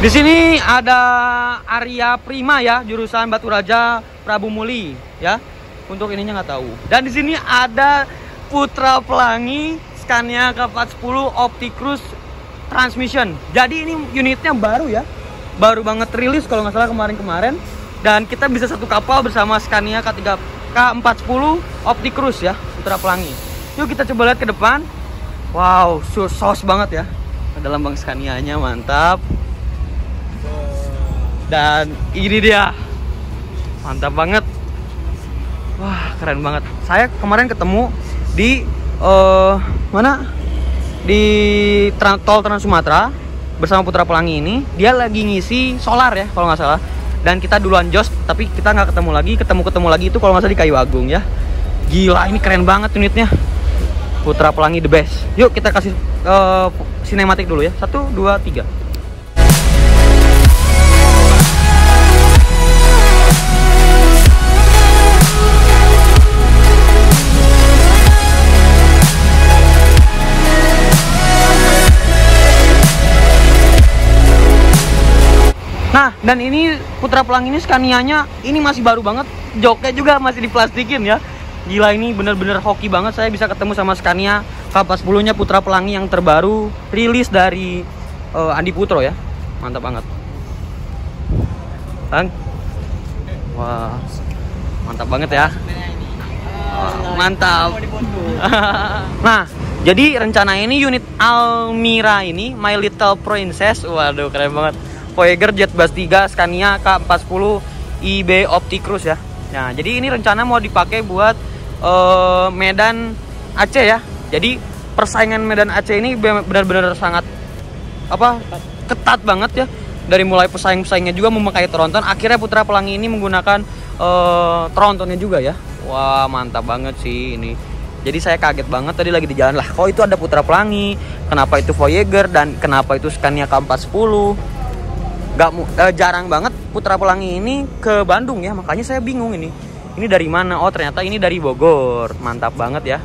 Di sini ada Arya Prima ya, jurusan Batu Raja Prabu Muli ya. Untuk ininya nggak tahu. Dan di sini ada Putra Pelangi Scania K410 Opticruise Transmission. Jadi ini unitnya baru ya. Baru banget rilis kalau nggak salah kemarin-kemarin. Dan kita bisa satu kapal bersama Scania K410 Opticruise ya, Putra Pelangi. Yuk kita coba lihat ke depan. Wow, sos banget ya. Ada lambang Scania-nya, mantap. Dan ini dia, mantap banget. Wah, keren banget. Saya kemarin ketemu di mana? Di tol Trans Sumatera bersama Putra Pelangi ini. Dia lagi ngisi solar ya, kalau nggak salah. Dan kita duluan jos, tapi kita nggak ketemu lagi. Ketemu lagi itu kalau nggak salah di Kayu Agung ya. Gila, ini keren banget unitnya. Putra Pelangi the best. Yuk kita kasih sinematik dulu ya. 1, 2, 3. Nah, dan ini Putra Pelangi ini Scania-nya ini masih baru banget. Joknya juga masih diplastikin ya. Gila, ini bener-bener hoki banget. Saya bisa ketemu sama Scania K410-nya Putra Pelangi yang terbaru, rilis dari Andi Putro ya. Mantap banget. Bang. Wah, mantap banget ya. Wah, mantap. Nah, jadi rencana ini unit Almira ini My Little Princess. Waduh, keren banget. Voyager Jet Bass 3 Scania K410 IB Opticruise ya. Nah, jadi ini rencana mau dipakai buat Medan Aceh ya. Jadi persaingan Medan Aceh ini benar-benar sangat ketat banget ya. Dari mulai pesaing-pesaingnya juga memakai Tronton, akhirnya Putra Pelangi ini menggunakan Trontonnya juga ya. Wah, mantap banget sih ini. Jadi saya kaget banget tadi lagi di jalan lah. Kok itu ada Putra Pelangi? Kenapa itu Voyager dan kenapa itu Scania K410? Jarang banget Putra Pelangi ini ke Bandung ya, makanya saya bingung ini dari mana. Oh, ternyata ini dari Bogor. Mantap banget ya,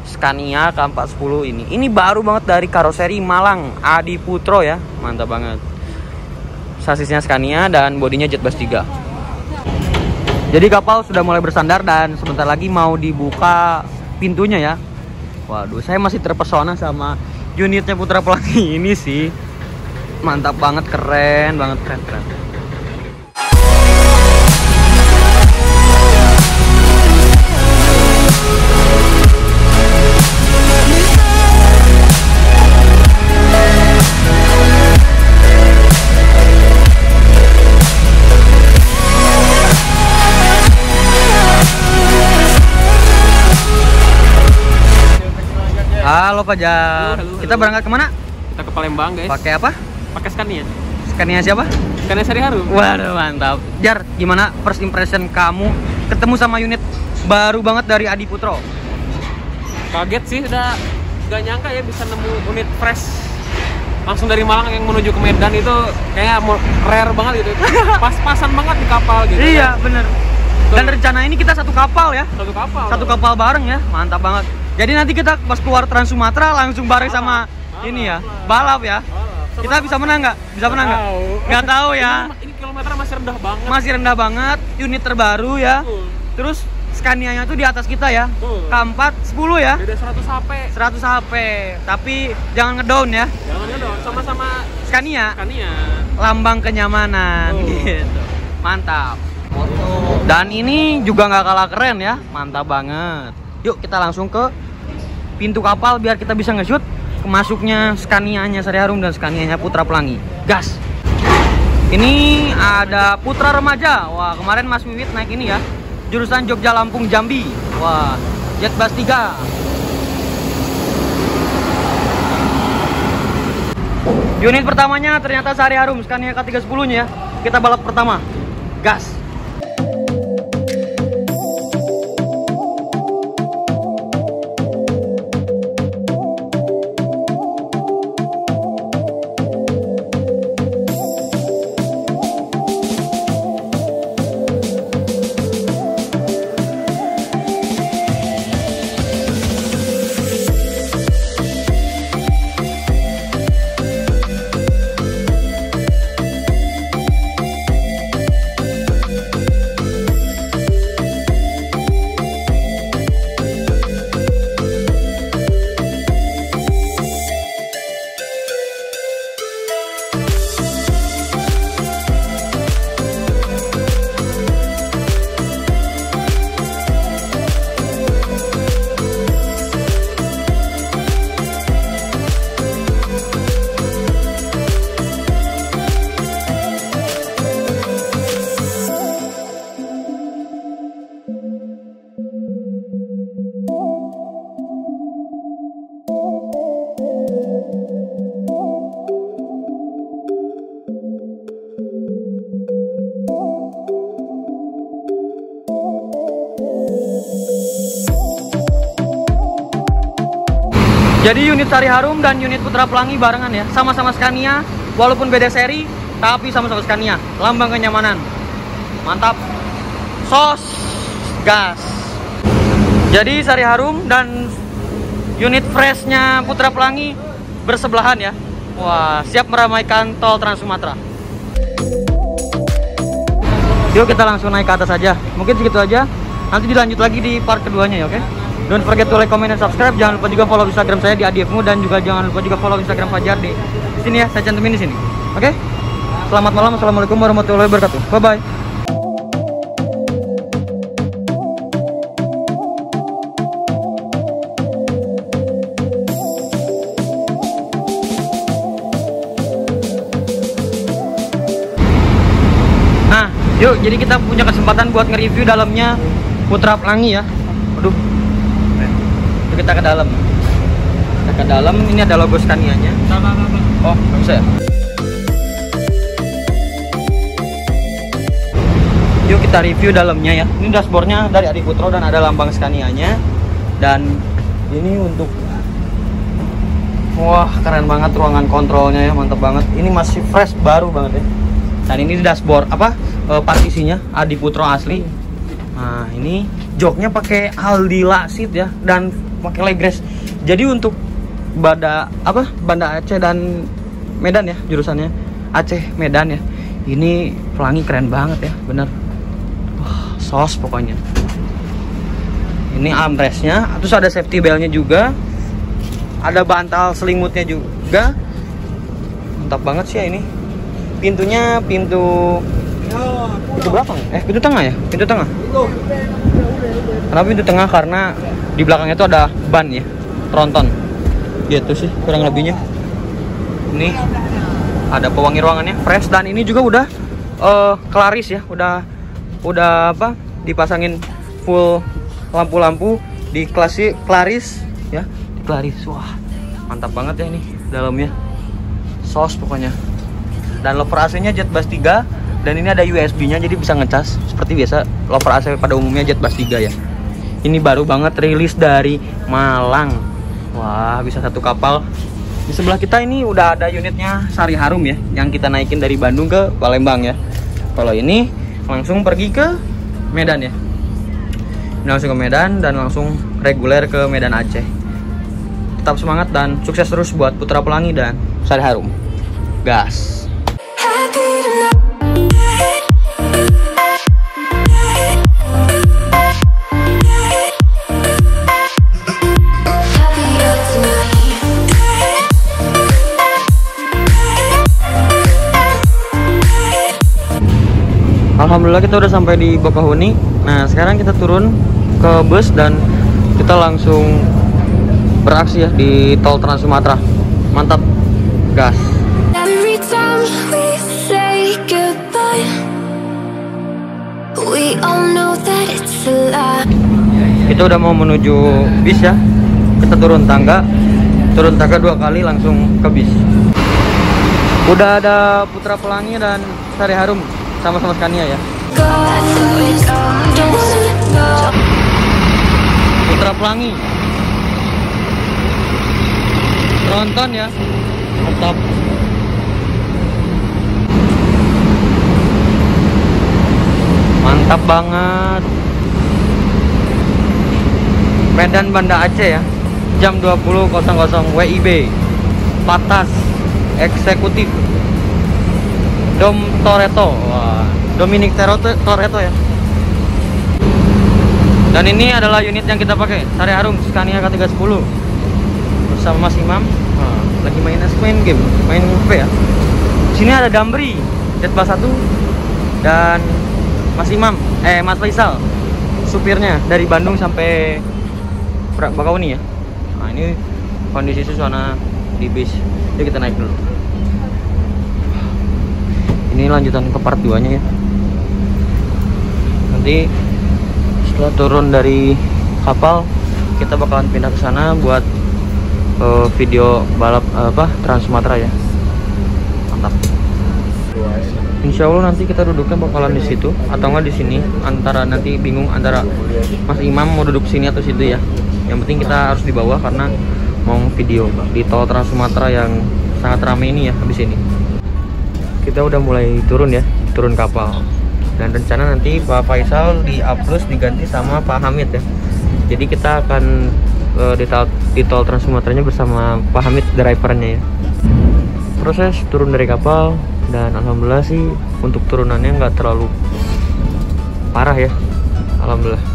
Scania K410 ini baru banget dari karoseri Malang Adi Putro ya. Mantap banget. Sasisnya Scania dan bodinya Jet Bass 3. Jadi kapal sudah mulai bersandar dan sebentar lagi mau dibuka pintunya ya. Waduh, saya masih terpesona sama unitnya Putra Pelangi ini sih. Mantap banget, keren banget, keren. Halo Pak Jar. Halo. Kita berangkat kemana? Kita ke Palembang guys. Pakai apa? Pakai Scania. Scania siapa? Scania Sari Harum. Waduh, mantap. Jar, gimana first impression kamu ketemu sama unit baru banget dari Adi Putro? Kaget sih, udah gak nyangka ya bisa nemu unit fresh langsung dari Malang yang menuju ke Medan. Itu kayaknya rare banget gitu. Pas-pasan banget di kapal gitu. Iya, bener. Dan rencana ini kita satu kapal ya. Satu kapal bareng ya. Mantap banget. Jadi nanti kita pas keluar Trans Sumatera langsung bareng sama ini ya, balap ya. Kita bisa menang nggak? Bisa menang nggak? Nggak tahu ya. Ini kilometer masih rendah banget. Masih rendah banget. Unit terbaru ya. Terus Scania-nya tuh di atas kita ya. K410 ya. Beda 100 HP. 100 HP. Tapi jangan ngedown ya. Jangan ya dong. Sama-sama Scania. Scania. Lambang kenyamanan gitu. Mantap. Dan ini juga nggak kalah keren ya. Mantap banget. Yuk kita langsung ke pintu kapal biar kita bisa nge-shoot masuknya Scania-nya Sari Harum dan Scania-nya Putra Pelangi. Gas. Ini ada Putra Remaja. Wah, kemarin Mas Wiwit naik ini ya. Jurusan Jogja Lampung Jambi. Wah, Jet Bass 3. Unit pertamanya ternyata Sari Harum, Scania K310-nya ya. Kita balap pertama. Gas. Jadi unit Sari Harum dan unit Putra Pelangi barengan ya. Sama-sama Scania, walaupun beda seri, tapi sama-sama Scania. Lambang kenyamanan. Mantap. Sos gas. Jadi Sari Harum dan unit freshnya Putra Pelangi bersebelahan ya. Wah, siap meramaikan tol Trans Sumatera. Yuk kita langsung naik ke atas aja. Mungkin segitu aja. Nanti dilanjut lagi di part keduanya ya, oke? Don't forget to like, comment, dan subscribe. Jangan lupa juga follow Instagram saya di Adiefmu, dan juga jangan lupa juga follow Instagram Fajar di sini ya. Saya cantumin di sini. Oke? Selamat malam. Assalamualaikum warahmatullahi wabarakatuh. Bye bye. Nah, yuk, jadi kita punya kesempatan buat nge-review dalamnya Putra Pelangi ya. Aduh. Yuk kita ke dalam. Kita ke dalam, ini ada logo Scania-nya. Oh, bisa ya? Yuk kita review dalamnya ya. Ini dashboardnya dari Adi Putro dan ada lambang Scania-nya. Dan ini untuk, wah keren banget ruangan kontrolnya ya, mantap banget. Ini masih fresh, baru banget ya. Dan ini dashboard partisinya Adi Putro asli. Nah ini joknya pakai Aldila seat ya, dan pakai leggres. Jadi untuk Banda Aceh dan Medan ya, jurusannya Aceh Medan ya. Ini Pelangi keren banget ya, bener. Wah, sos pokoknya. Ini armrestnya, terus ada safety beltnya juga, ada bantal selimutnya juga. Mantap banget sih ya ini. Pintunya pintu belakang, pintu tengah ya, pintu tengah. Kenapa pintu tengah? Karena di belakangnya itu ada ban ya, tronton. Gitu sih kurang lebihnya. Ini ada pewangi ruangannya, fresh, dan ini juga udah kelaris ya, udah dipasangin full lampu-lampu di kelaris ya, di kelaris. Wah mantap banget ya ini dalamnya, sos pokoknya. Dan lover AC-nya Jetbus 3, dan ini ada USB-nya jadi bisa ngecas seperti biasa lover AC pada umumnya Jetbus 3 ya. Ini baru banget rilis dari Malang. Wah, bisa satu kapal. Di sebelah kita ini udah ada unitnya Sari Harum ya, yang kita naikin dari Bandung ke Palembang ya. Kalau ini langsung pergi ke Medan ya. Ini langsung ke Medan dan langsung reguler ke Medan Aceh. Tetap semangat dan sukses terus buat Putra Pelangi dan Sari Harum. Gas. Alhamdulillah kita udah sampai di Bakahuni. Nah sekarang kita turun ke bus dan kita langsung beraksi ya di tol Trans Sumatera. Mantap, gas. Kita udah mau menuju bis ya. Kita turun tangga 2 kali langsung ke bis. Udah ada Putra Pelangi dan Sari Harum, sama-sama Scania ya. Putra Pelangi nonton ya, mantap. Mantap banget. Medan Banda Aceh ya, jam 20.00 WIB. Patas eksekutif Dom Toretto. Wah, Dominic Toretto ya. Dan ini adalah unit yang kita pakai, Sari Harum Scania K310 bersama Mas Imam. Nah, lagi main game, main V ya. Sini ada Damri Jetbus 1 dan Mas Imam, Mas Faisal, supirnya dari Bandung sampai Bakahuni ya. Nah ini kondisi suasana di bis. Yuk kita naik dulu. Ini lanjutan ke part 2 nya ya. Nanti setelah turun dari kapal kita bakalan pindah ke sana buat video balap Trans Sumatera ya. Mantap. Insya Allah nanti kita duduknya bakalan di situ atau enggak di sini. Antara nanti bingung antara Mas Imam mau duduk sini atau situ ya. Yang penting kita harus di bawah karena mau video di tol Trans Sumatera yang sangat ramai ini ya. Habis ini kita udah mulai turun ya, turun kapal. Dan rencana nanti Pak Faisal di Aplus diganti sama Pak Hamid ya. Jadi kita akan di tol Trans Sumateranya bersama Pak Hamid drivernya ya. Proses turun dari kapal, dan alhamdulillah sih untuk turunannya nggak terlalu parah ya, alhamdulillah.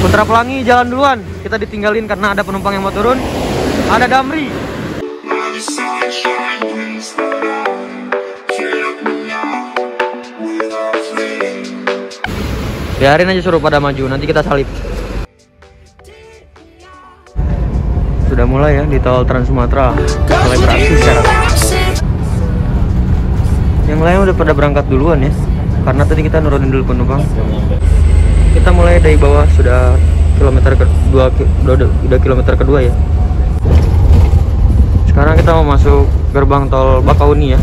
Putra Pelangi jalan duluan, kita ditinggalin karena ada penumpang yang mau turun. Ada Damri. Biarin aja suruh pada maju, nanti kita salip. Sudah mulai ya di tol Trans Sumatera, mulai beraksi sekarang. Yang lain udah pada berangkat duluan ya, karena tadi kita nurunin dulu penumpang. Kita mulai dari bawah, sudah kilometer kedua, udah kilometer kedua ya. Sekarang kita mau masuk gerbang tol Bakauni ya.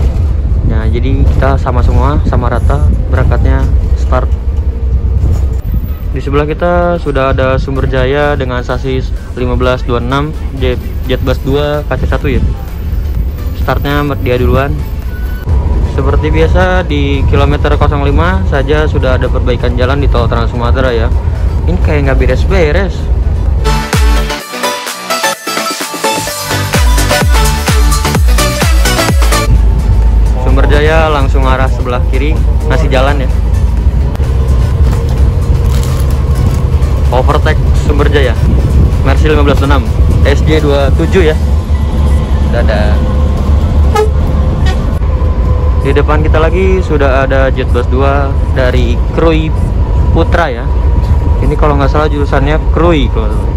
Nah, jadi kita sama semua, sama rata berangkatnya start. Di sebelah kita sudah ada Sumber Jaya dengan sasis 1526 Jetbus 2 KC1 ya. Startnya dia duluan. Seperti biasa di kilometer 05 saja sudah ada perbaikan jalan di tol Trans Sumatera ya. Ini kayak nggak beres-beres. Sumber Jaya langsung arah sebelah kiri, ngasih jalan ya. Overtake Sumber Jaya, Mercy 1526, SJ27 ya. Dadah. Di depan kita lagi sudah ada Jetbus 2 dari Krui Putra ya. Ini kalau nggak salah jurusannya Krui kalau.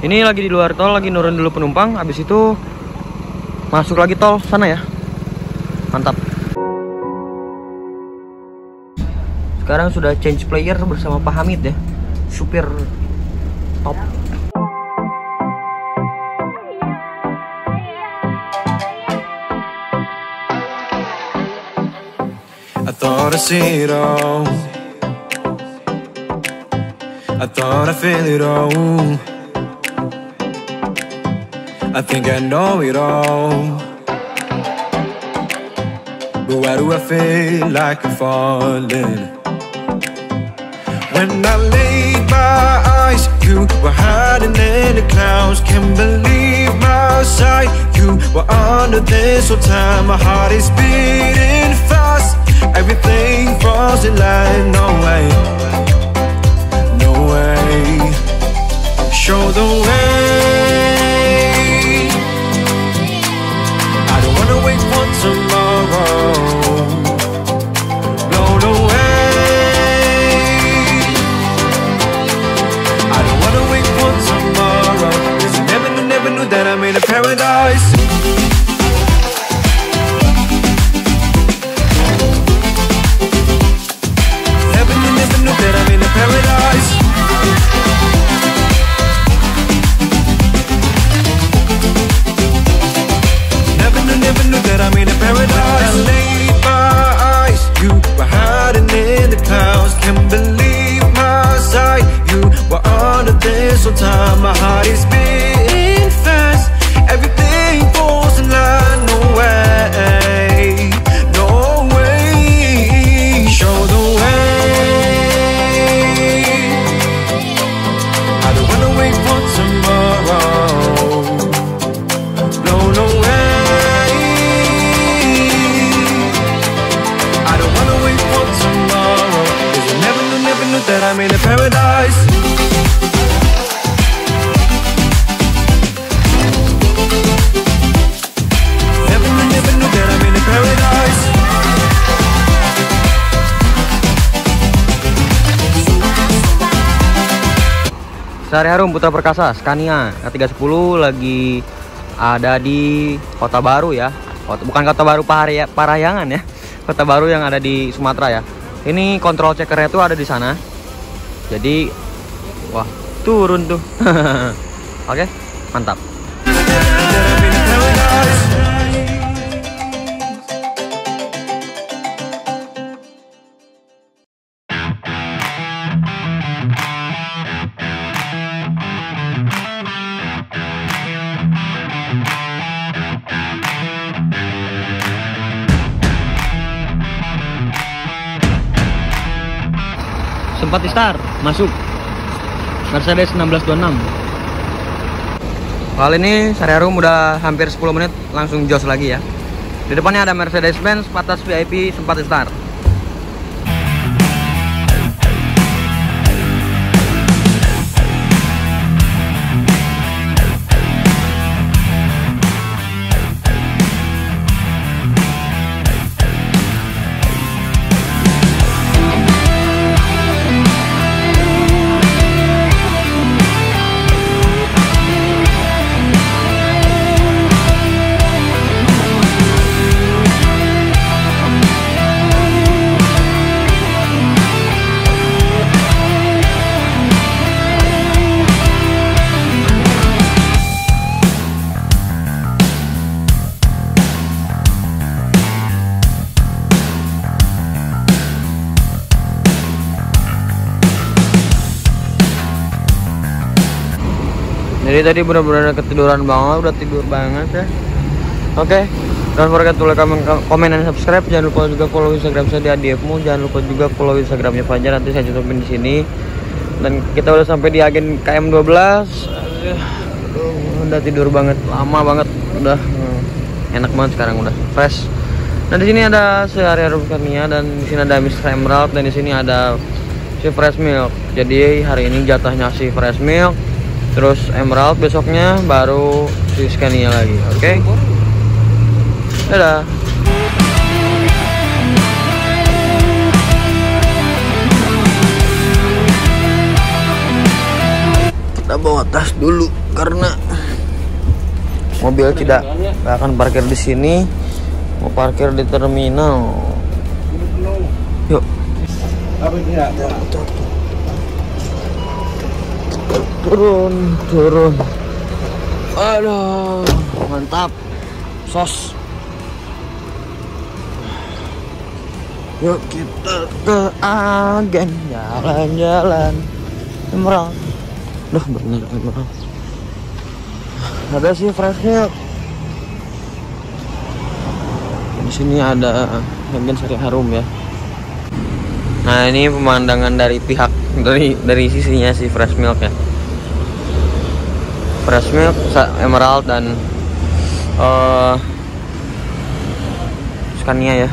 Ini lagi di luar tol, lagi nurun dulu penumpang, habis itu masuk lagi tol sana ya. Mantap. Sekarang sudah change player bersama Pak Hamid ya, supir top. I thought I see it all. I thought I feel it all. I think I know it all. But why do I feel like I'm falling? When I laid my eyes, you were hiding in the clouds. Can't believe my sight. You were under this whole time. My heart is beating fast. Everything falls in line. No way, no way. Show the way. I don't wanna wait for tomorrow. Blow the way. I don't wanna wait for tomorrow. 'Cause I never knew that I'm in a paradise. Never knew that I'm in a paradise. Never knew that I'm in a paradise. I laid my eyes, you were hiding in the clouds. Can't believe my sight. You were under this whole time. My heart is beating fast. Everything falls in line. No way, no way. Show the way. I don't wanna wait for tomorrow. No, no way. That I'm in a paradise. Never knew that I'm in a paradise. Sehari Harum Putra Perkasa Scania K310 lagi ada di Kota Baru ya. Bukan Kota Baru Parahyangan ya. Kota Baru yang ada di Sumatera ya. Ini kontrol checkernya tuh ada di sana. Jadi, wah, turun tuh. Oke, mantap. Sempat di-start, masuk Mercedes 1626. Kali ini Sehari Harum udah hampir 10 menit langsung jos lagi ya. Di depannya ada Mercedes-Benz Patas VIP sempat di-start. Jadi tadi benar-benar ketiduran banget, udah tidur banget ya. Oke, don't forget to like, comment, dan subscribe. Jangan lupa juga follow Instagram saya di ADFmu. Jangan lupa juga follow Instagramnya Fajar, nanti saya tutupin di sini. Dan kita udah sampai di agen KM12. Udah tidur banget, lama banget, udah enak banget sekarang, udah fresh. Dan di sini ada Sehari Harum Scania, dan di sini ada Mr. Emerald, dan di sini ada si Fresh Milk. Jadi hari ini jatahnya si Fresh Milk, terus Emerald, besoknya baru si Scania lagi. Oke? Dadah. Udah kita bawa tas dulu karena mobil tidak akan parkir di sini, mau parkir di terminal. Yuk. Turun. Aduh, mantap. Sos. Yuk kita ke agen, jalan-jalan. Emerald. Duh, bener Emerald. Ada sih fresh milk. Di sini ada agen Sari Harum ya. Nah, ini pemandangan dari pihak dari sisinya si fresh milk ya. Fresh milk, Emerald dan Scania ya.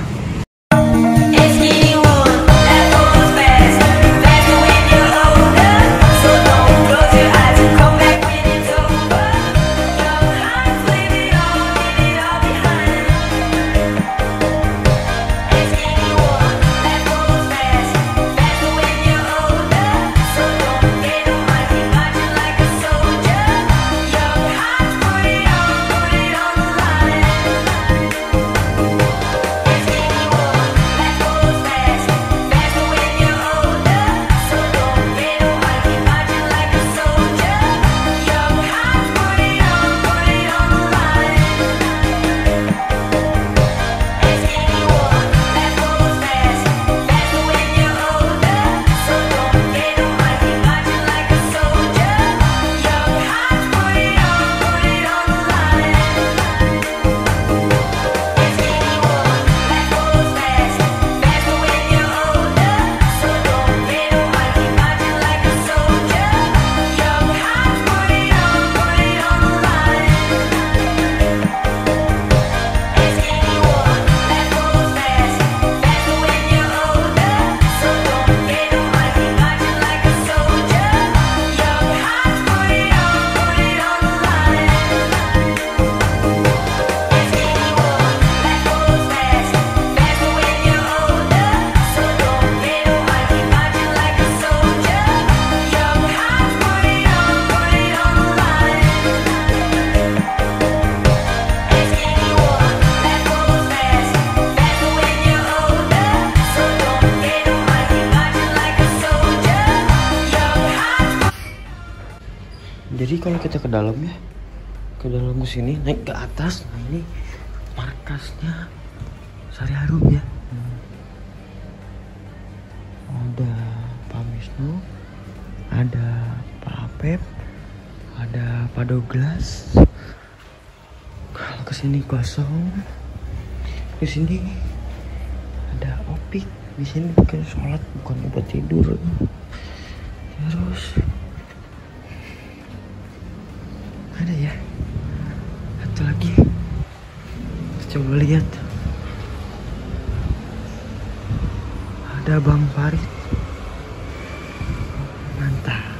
Jadi kalau kita ke dalam ya, ke dalam ke sini naik ke atas, nah ini markasnya Sari Harum ya. Ada Pak Wisnu, ada Pak Apep, ada Pak Douglas. Kalau ke sini kosong, di sini ada Opik, di sini bikin sholat bukan buat tidur. Terus ada ya satu lagi, coba lihat, ada Bang Farid, mantap.